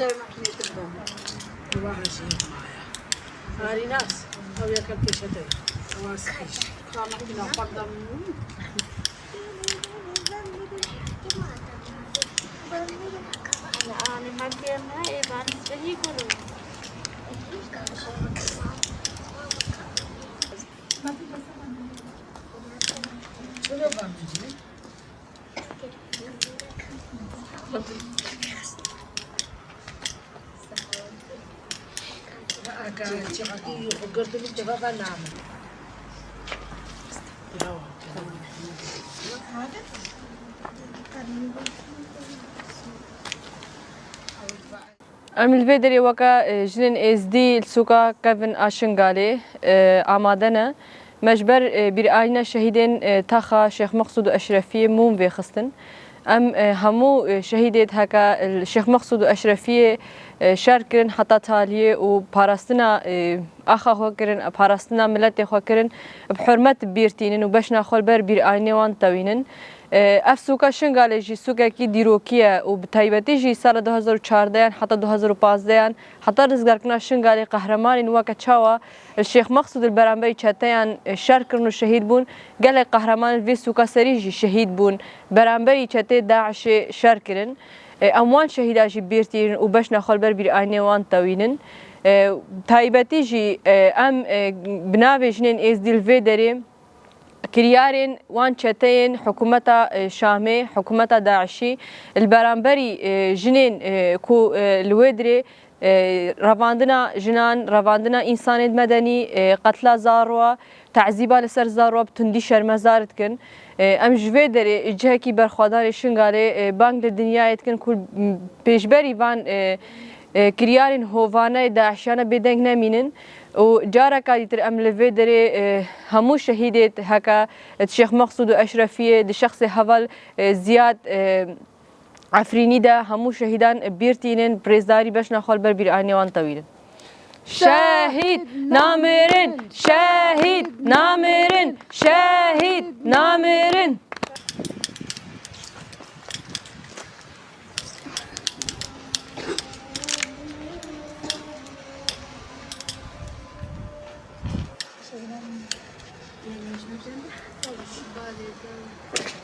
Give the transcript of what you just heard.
جاي محمية الدم واحد شيء هاري ناس أو ياكل كشتي واسكش كانوا كنا قدام أنا ما بيعمل هاي بس بيجي كله شنو بعمل قلت لي اتفاقا نعمل امل فيدري وكا جنن از دي السوكا كيفن اشنغالي آمادنا مجبر برآينا شهيدين تاخا شيخ مقصود أشرفية موم في خستن ام همو شهيدت هكا الشيخ مقصود أشرفية شاركرن حتى تاليه وبارستنا اخا خوكرن بارستنا ملت خوكرن بحرمة بيرتينن وبشنا خول بر برآينا وان توينن افسوکا شنگاله جی سوکا کی دیروکیه و بتایبتی جی سال 2014 حتی 2015 حتی رزگارکنا شنگاله قهرمانی نواکا چاوا الشيخ مقصود البرانبري چتیان شهر کرنو شهید بون گل قهرمان وی سوکا سری جی شهید بون برانبري چتی داعش شهر کرن اموان شهیدا جی بیرتین و بش نخال بر بیر آینه وان توینن تایبتی جی ام بناوی جنین از دیل وی داریم كريارين وان شتين حكومة شامي حكومة داعشي البرانبري جنين كو الودري رفاندنا جنان رفاندنا إنسان مدني قتل زاروا تعذيبا لسر زاروا بتندي شرمزارت كن ام جويدري جهكي برخوادار شنغالي بانك الدنيا يتكن كل بيجبري وان كريارين هوفانا داعشانا بدنگ نمينن و جارا كاديتر ام لفيدري همو شهيدت هكا الشيخ مقصود أشرفية دي شخص هفال زياد عفريني دا همو شهيدان بيرتينن بريزداري باش نخول بر بيراني وان طويل شاهد نامرن شاهد نامرن شاهد نامرن Balede.